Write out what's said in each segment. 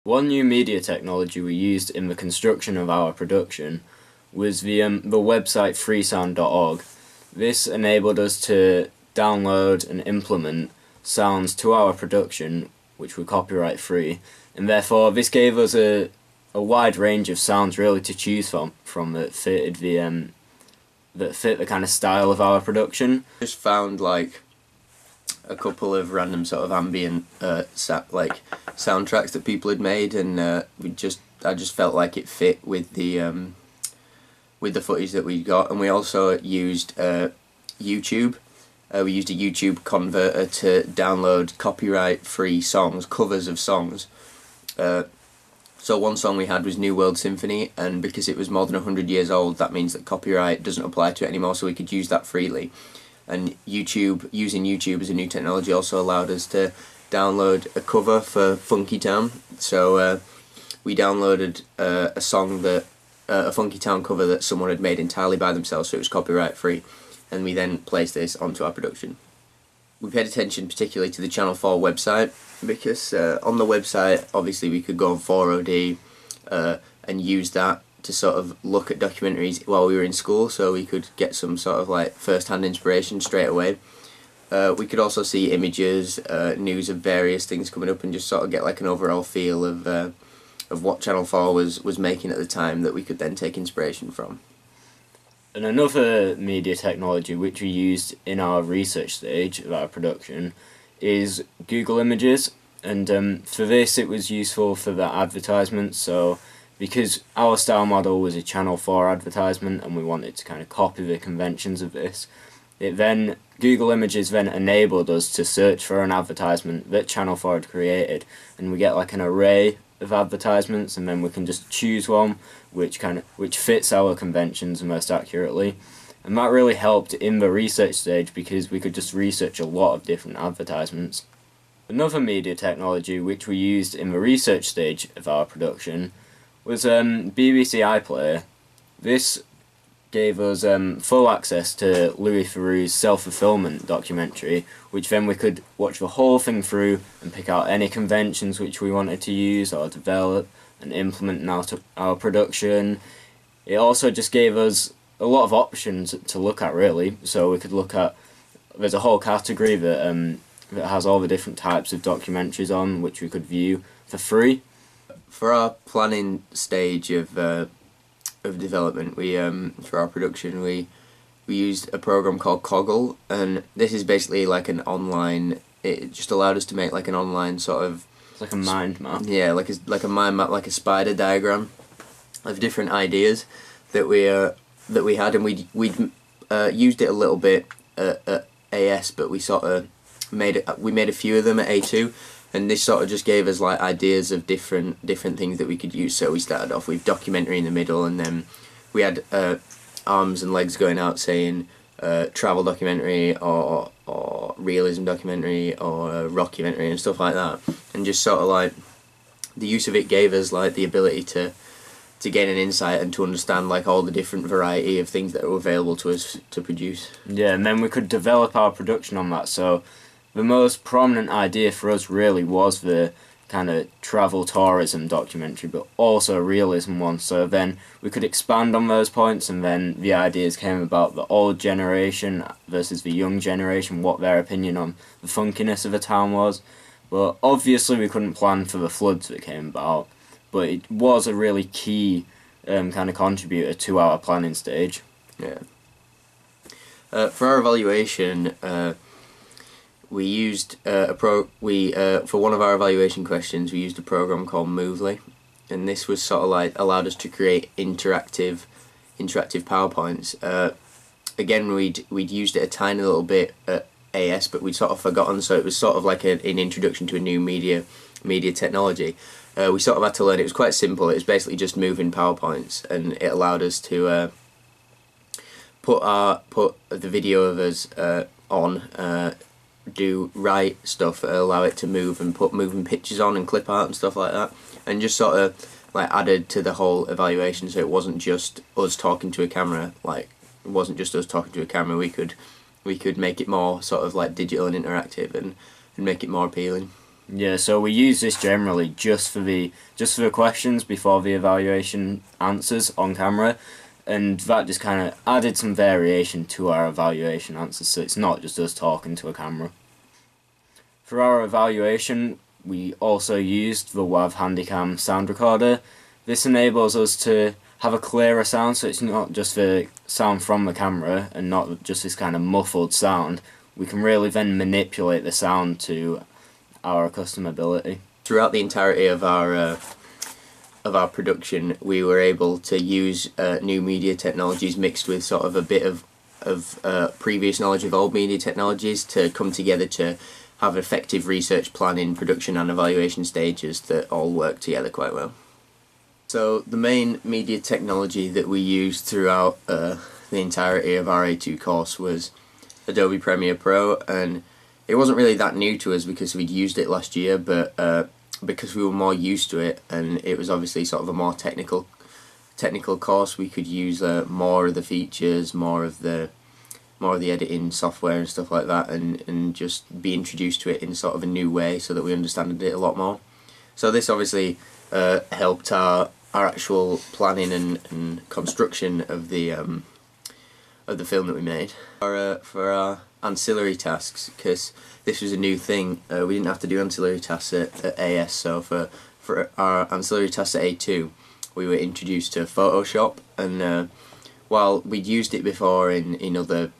One new media technology we used in the construction of our production was the website freesound.org. This enabled us to download and implement sounds to our production, which were copyright free, and therefore this gave us a wide range of sounds really to choose from that fitted that fit the kind of style of our production. Just found like a couple of random sort of ambient soundtracks that people had made, and I just felt like it fit with the footage that we got. And we also used YouTube. We used a YouTube converter to download copyright-free songs, covers of songs. So one song we had was New World Symphony, and because it was more than 100 years old, that means that copyright doesn't apply to it anymore, so we could use that freely. And using YouTube as a new technology also allowed us to download a cover for Funky Town. So we downloaded a song a Funky Town cover that someone had made entirely by themselves, so it was copyright free, and we then placed this onto our production. We paid attention particularly to the Channel 4 website, because on the website obviously we could go on 4OD and use that to sort of look at documentaries while we were in school, so we could get some sort of like first-hand inspiration straight away. We could also see images, news of various things coming up, and just sort of get like an overall feel of what Channel 4 was making at the time that we could then take inspiration from. And another media technology which we used in our research stage of our production is Google Images, and for this it was useful for the advertisements. So because our style model was a Channel 4 advertisement and we wanted to kind of copy the conventions of this, Google Images then enabled us to search for an advertisement that Channel 4 had created, and we get like an array of advertisements, and then we can just choose one which fits our conventions most accurately. And that really helped in the research stage because we could just research a lot of different advertisements. Another media technology which we used in the research stage of our production was BBC iPlayer. This gave us full access to Louis Theroux's Self-Fulfillment documentary, which then we could watch the whole thing through and pick out any conventions which we wanted to use or develop and implement in our production. It also just gave us a lot of options to look at, really. So we could look at, there's a whole category that has all the different types of documentaries on, which we could view for free. For our planning stage of development, for our production, we used a program called Coggle, and this is basically like an online. It just allowed us to make like an online sort of. It's like a mind map. Yeah, like a mind map, like a spider diagram of different ideas that we had, and we'd used it a little bit at AS, but we sort of made a few of them at A2. And this sort of just gave us like ideas of different things that we could use. So we started off with documentary in the middle, and then we had arms and legs going out saying travel documentary or realism documentary or rockumentary and stuff like that. And just sort of like the use of it gave us like the ability to gain an insight and to understand like all the different variety of things that are available to us to produce. Yeah, and then we could develop our production on that. So the most prominent idea for us really was the kind of travel tourism documentary, but also a realism one. So then we could expand on those points, and then the ideas came about the old generation versus the young generation, what their opinion on the funkiness of a town was. But obviously we couldn't plan for the floods that came about, but it was a really key kind of contributor to our planning stage. Yeah. For our evaluation, we used for one of our evaluation questions we used a program called Movely, and this was sort of like allowed us to create interactive PowerPoints. Again, we'd used it a tiny little bit at AS, but we'd sort of forgotten, so it was sort of like an introduction to a new media technology. We sort of had to learn. It was quite simple. It was basically just moving PowerPoints, and it allowed us to put the video of us on. Do write stuff, allow it to move, and put moving pictures on and clip art and stuff like that, and just sort of like added to the whole evaluation, so it wasn't just us talking to a camera. Like, it wasn't just us talking to a camera. We could make it more sort of like digital and interactive, and make it more appealing. Yeah, so we use this generally just for the questions before the evaluation answers on camera, and that just kind of added some variation to our evaluation answers, so it's not just us talking to a camera. For our evaluation, we also used the WAV Handycam sound recorder. This enables us to have a clearer sound, so it's not just the sound from the camera and not just this kind of muffled sound. We can really then manipulate the sound to our customability. Throughout the entirety of our production, we were able to use new media technologies mixed with sort of a bit of previous knowledge of old media technologies to come together to have effective research planning, production and evaluation stages that all work together quite well. So the main media technology that we used throughout the entirety of our A2 course was Adobe Premiere Pro, and it wasn't really that new to us because we'd used it last year, but because we were more used to it and it was obviously sort of a more technical course, we could use more of the features, more of the editing software and stuff like that, and just be introduced to it in sort of a new way so that we understood it a lot more. So this obviously helped our actual planning and construction of the film that we made. For our ancillary tasks, because this was a new thing, we didn't have to do ancillary tasks at AS, so for our ancillary tasks at A2 we were introduced to Photoshop, and while we'd used it before in other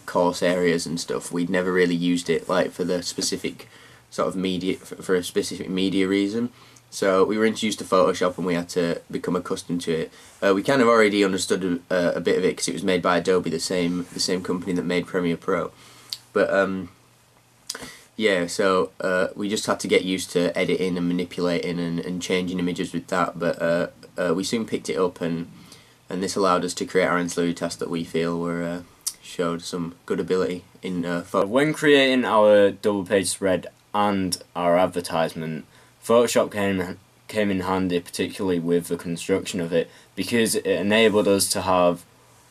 course areas and stuff, we'd never really used it like for the specific sort of media, for a specific media reason. So we were introduced to Photoshop and we had to become accustomed to it. We kind of already understood a bit of it because it was made by Adobe, the same company that made Premiere Pro. But yeah, so we just had to get used to editing and manipulating and changing images with that. But we soon picked it up, and this allowed us to create our ancillary tasks that we feel were showed some good ability in Photoshop. When creating our double page spread and our advertisement, Photoshop came in handy, particularly with the construction of it, because it enabled us to have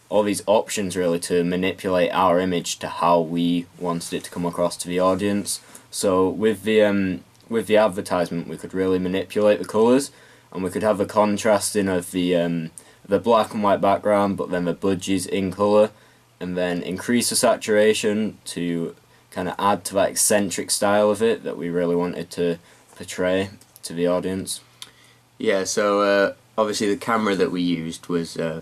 all these options really to manipulate our image to how we wanted it to come across to the audience. So with the advertisement, we could really manipulate the colours, and we could have the contrasting of the black and white background, but then the budgies in colour, and then increase the saturation to kind of add to that eccentric style of it that we really wanted to portray to the audience. Yeah, so obviously the camera that we used was the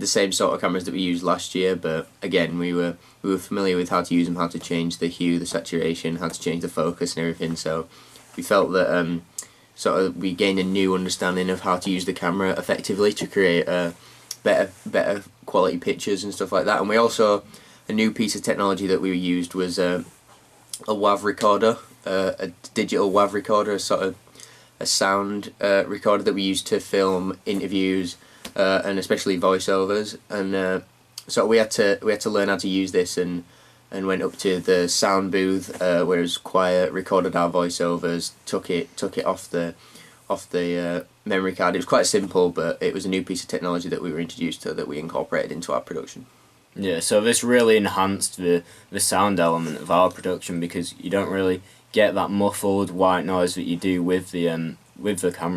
same sort of cameras that we used last year, but again we were familiar with how to use them, how to change the hue, the saturation, how to change the focus and everything. So we felt that sort of we gained a new understanding of how to use the camera effectively to create better quality pictures and stuff like that. And we also, a new piece of technology that we used was a WAV recorder, a digital WAV recorder, a sort of a sound recorder that we used to film interviews and especially voiceovers. And so we had to learn how to use this, and went up to the sound booth where it was quiet, recorded our voiceovers, took it off the memory card. It was quite simple, but it was a new piece of technology that we were introduced to that we incorporated into our production. Yeah, so this really enhanced the sound element of our production, because you don't really get that muffled white noise that you do with the camera.